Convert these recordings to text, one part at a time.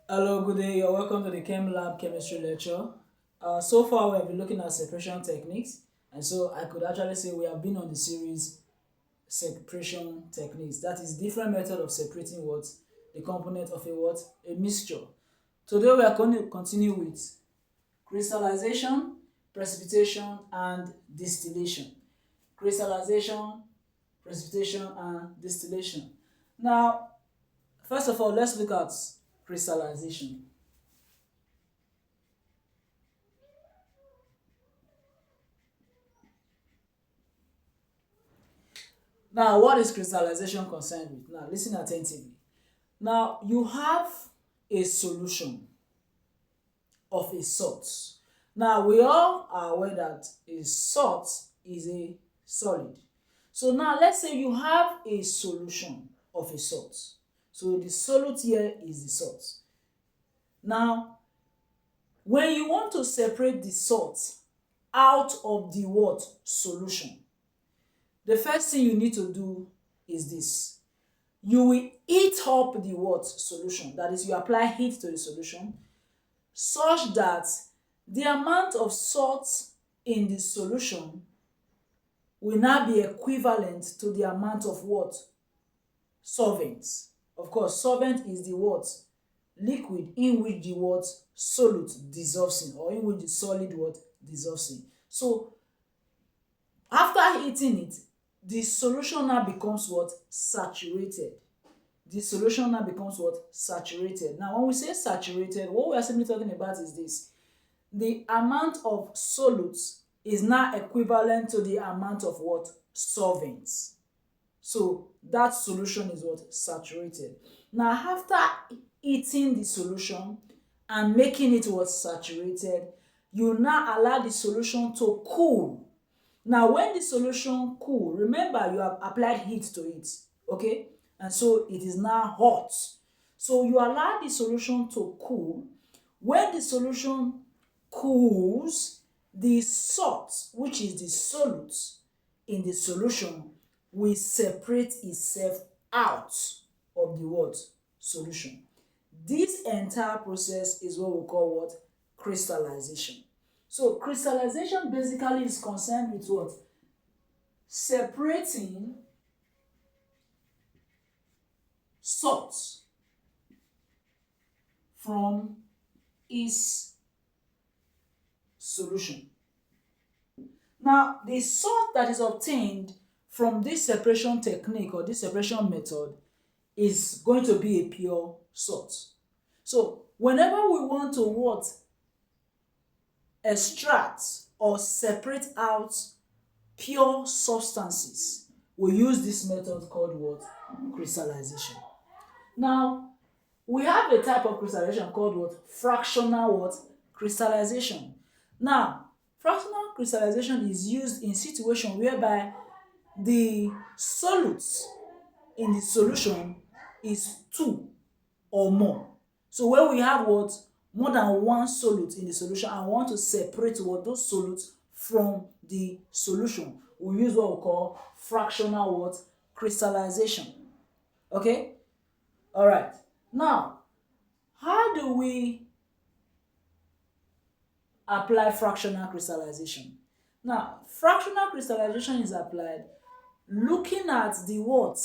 Hello, good day. You're welcome to the Chem Lab Chemistry Lecture. So far, we have been looking at separation techniques, and so I could actually say we have been on the series separation techniques. That is different method of separating what the component of a mixture. Today, we are going to continue with crystallization, precipitation, and distillation. Crystallization, precipitation, and distillation. Now, first of all, let's look at crystallization. Now, what is crystallization concerned with? Now, listen attentively. Now, you have a solution of a salt. Now, we all are aware that a salt is a solid. So now, let's say you have a solution of a salt. So the solute here is the salt. Now, when you want to separate the salt out of the what? Solution, the first thing you need to do is this. You will heat up the what? Solution. That is, you apply heat to the solution such that the amount of salt in the solution will now be equivalent to the amount of what? Solvent. Of course, solvent is the what? Liquid in which the what? Solute dissolves in, or in which the solid what? Dissolves in. So after heating it, the solution now becomes what? Saturated. The solution now becomes what? Saturated. Now, when we say saturated, what we are simply talking about is this. The amount of solutes is now equivalent to the amount of what? Solvents. So that solution is what? Saturated. Now, after heating the solution and making it what? Saturated, you now allow the solution to cool. Now, when the solution cool, remember you have applied heat to it, okay? And so it is now hot. So you allow the solution to cool. When the solution cools, the salt, which is the solute in the solution, will separate itself out of the what? Solution. This entire process is what we call what? Crystallization. So crystallization basically is concerned with what? Separating salt from its solution. Now, the salt that is obtained from this separation technique or this separation method is going to be a pure salt. So whenever we want to what? Extract or separate out pure substances, we use this method called what? Crystallization. Now, we have a type of crystallization called what? Fractional what? Crystallization. Now, fractional crystallization is used in situation whereby the solutes in the solution is two or more. So when we have what? More than one solute in the solution and want to separate what? Those solutes from the solution, we use what we call fractional what? Crystallization. Okay? All right. Now, how do we apply fractional crystallization? Now, fractional crystallization is applied looking at the what?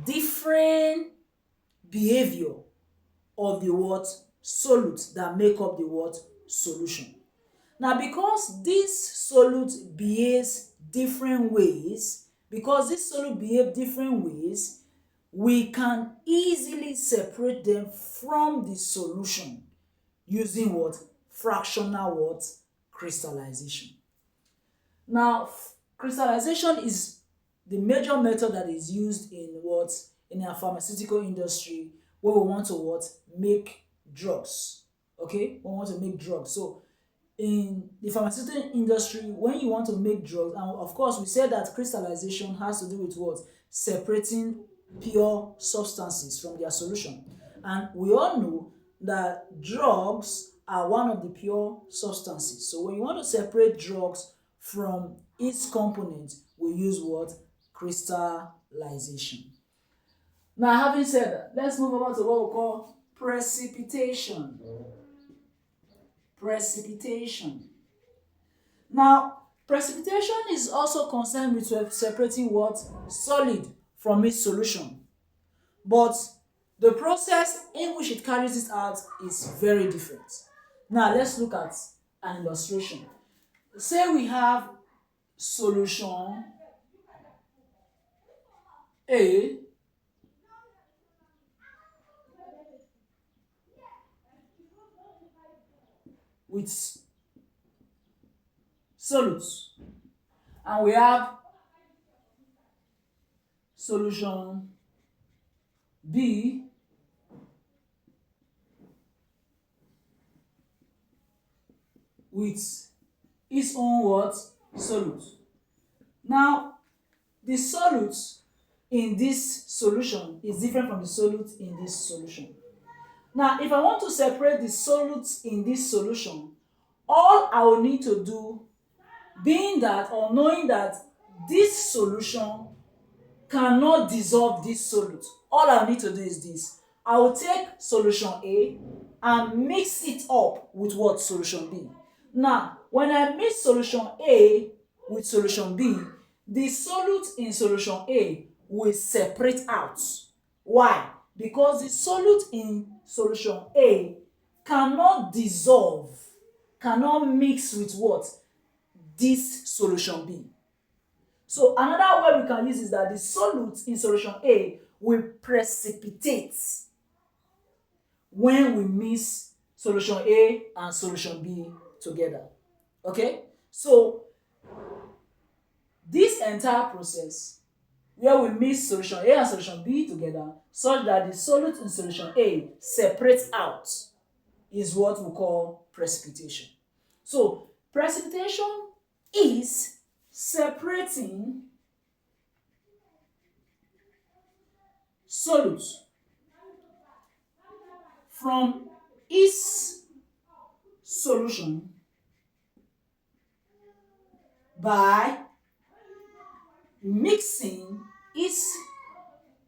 Different behavior of the what? Solutes that make up the what? Solution. Now, because this solute behaves different ways, we can easily separate them from the solution using what? Fractional what? Crystallization. Now, crystallization is the major method that is used in what? In our pharmaceutical industry, where we want to what? Make drugs. Okay? We want to make drugs. So in the pharmaceutical industry, when you want to make drugs, and of course we said that crystallization has to do with what? Separating pure substances from their solution. And we all know that drugs are one of the pure substances. So when you want to separate drugs from its components, we use what? Crystallization. Now, having said that, let's move over to what we call precipitation. Precipitation. Now, precipitation is also concerned with separating what? Solid from its solution. But the process in which it carries it out is very different. Now, let's look at an illustration. Say we have solution A with solutes, and we have solution B with its own what? Solute. Now, the solute in this solution is different from the solute in this solution. Now, if I want to separate the solutes in this solution, all I will need to do, being that or knowing that this solution cannot dissolve this solute, all I need to do is this. I will take solution A and mix it up with what? Solution B. Now, when I mix solution A with solution B, the solute in solution A will separate out. Why? Because the solute in solution A cannot dissolve, cannot mix with what? This solution B. So another way we can use is that the solute in solution A will precipitate when we mix solution A and solution B together. Okay? So this entire process where we mix solution A and solution B together such that the solute in solution A separates out is what we call precipitation. So precipitation is separating solute from its solution by mixing its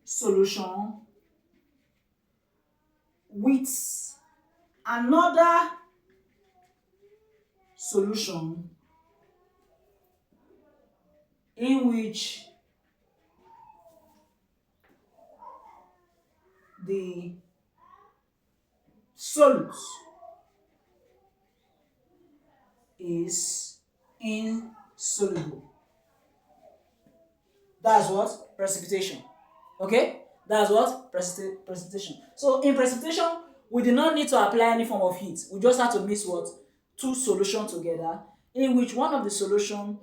solution with another solution in which the solute is insoluble. That's what? Precipitation. Okay? That's what? Precipitation. So in precipitation, we do not need to apply any form of heat. We just have to mix what? Two solutions together, in which one of the solution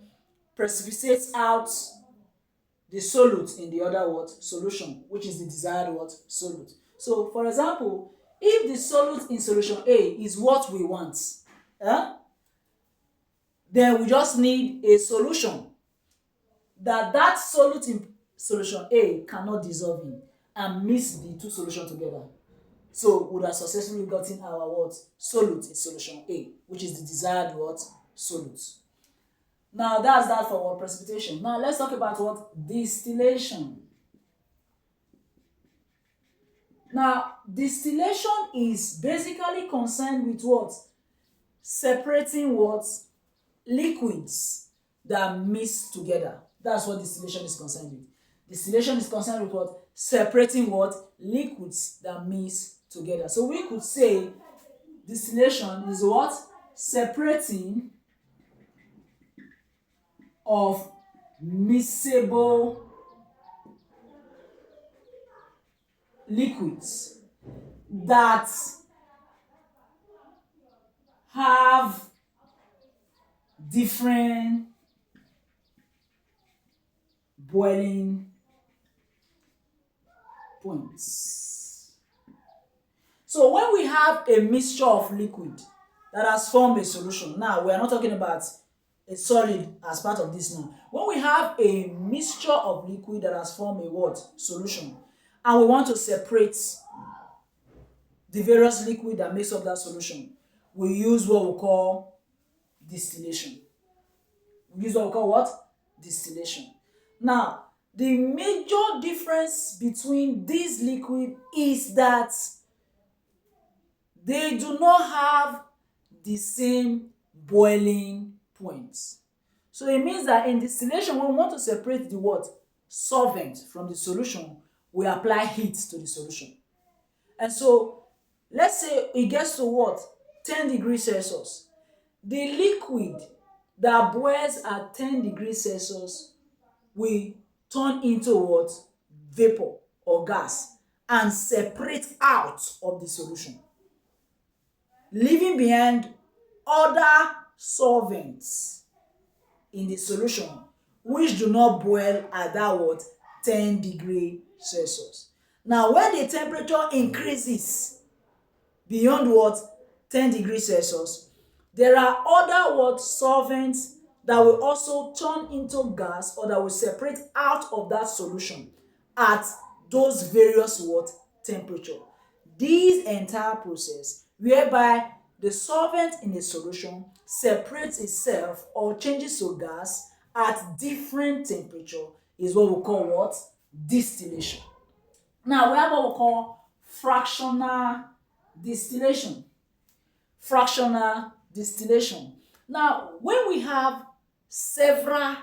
precipitates out the solute in the other what? Solution, which is the desired what? Solute. So for example, if the solute in solution A is what we want, then we just need a solution that solute in solution A cannot dissolve in and mix the two solutions together. So we would have successfully gotten our what? Solute in solution A, which is the desired what? Solute. Now that's that for what? Precipitation. Now let's talk about what? Distillation. Now distillation is basically concerned with what? Separating what? Liquids that mix together. That's what distillation is concerned with. Distillation is concerned with what? Separating what? Liquids that mix together. So we could say distillation is what? Separating of miscible liquids that have different boiling points. So when we have a mixture of liquid that has formed a solution, now we are not talking about a solid as part of this now. When we have a mixture of liquid that has formed a what? Solution, and we want to separate the various liquid that makes up that solution, we use what we call distillation. We use what we call what? Distillation. Now, the major difference between this liquid is that they do not have the same boiling point. So it means that in distillation, when we want to separate the what? Solvent from the solution, we apply heat to the solution. And so let's say it gets to what? 10 degrees Celsius. The liquid that boils at 10 degrees Celsius will turn into what? Vapor or gas and separate out of the solution, leaving behind other solvents in the solution which do not boil at that what? 10 degree Celsius. Now when the temperature increases beyond what? 10 degrees Celsius, there are other what? Solvents that will also turn into gas or that will separate out of that solution at those various what? Temperature. This entire process whereby the solvent in a solution separates itself or changes to gas at different temperature is what we call what? Distillation. Now we have what we call fractional distillation. Fractional distillation. Now when we have several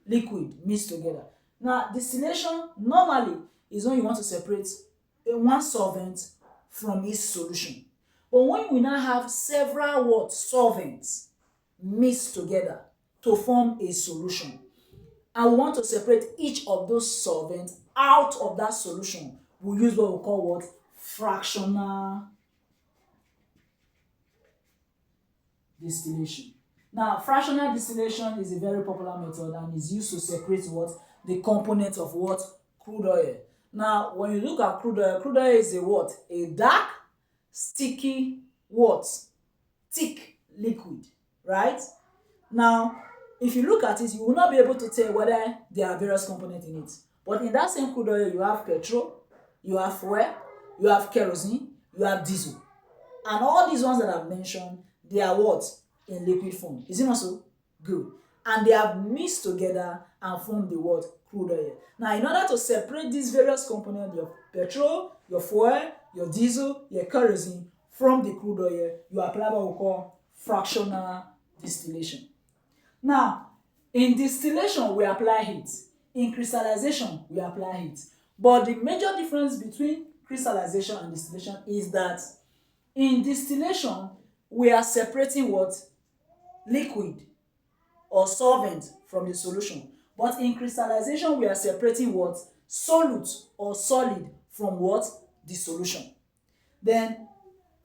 liquid mixed together, now distillation normally is when you want to separate one solvent from its solution. But when we now have several what? Solvents mixed together to form a solution, and we want to separate each of those solvents out of that solution, we use what we call what? Fractional distillation. Now, fractional distillation is a very popular method and is used to separate what? The components of what? Crude oil. Now, when you look at crude oil is a what? A dark, sticky what? Thick liquid, right? Now, if you look at it, you will not be able to tell whether there are various components in it. But in that same crude oil, you have petrol, you have fuel, you have kerosene, you have diesel. And all these ones that I've mentioned, they are what? In liquid form. Is it not so? Good. And they have mixed together and formed the what? Crude oil. Now, in order to separate these various components, your petrol, your fuel, your diesel, your kerosene, from the crude oil, you apply what we call fractional distillation. Now, in distillation, we apply heat. In crystallization, we apply heat. But the major difference between crystallization and distillation is that in distillation, we are separating what? Liquid or solvent from the solution. But in crystallization, we are separating what? Solute or solid from what? The solution. Then,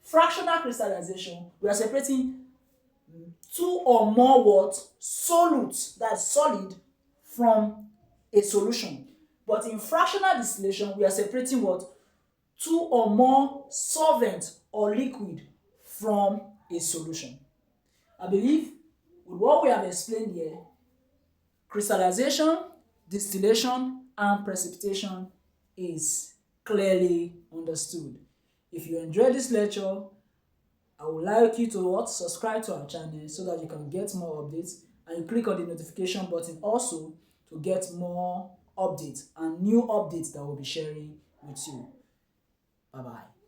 fractional crystallization, we are separating two or more what? Solutes, that's solid, from a solution. But in fractional distillation, we are separating what? Two or more solvent or liquid from a solution. I believe with what we have explained here, crystallization, distillation, and precipitation is clearly understood. If you enjoyed this lecture, I would like you to what? Subscribe to our channel so that you can get more updates, and you click on the notification button also to get more updates and new updates that we'll be sharing with you. Bye-bye.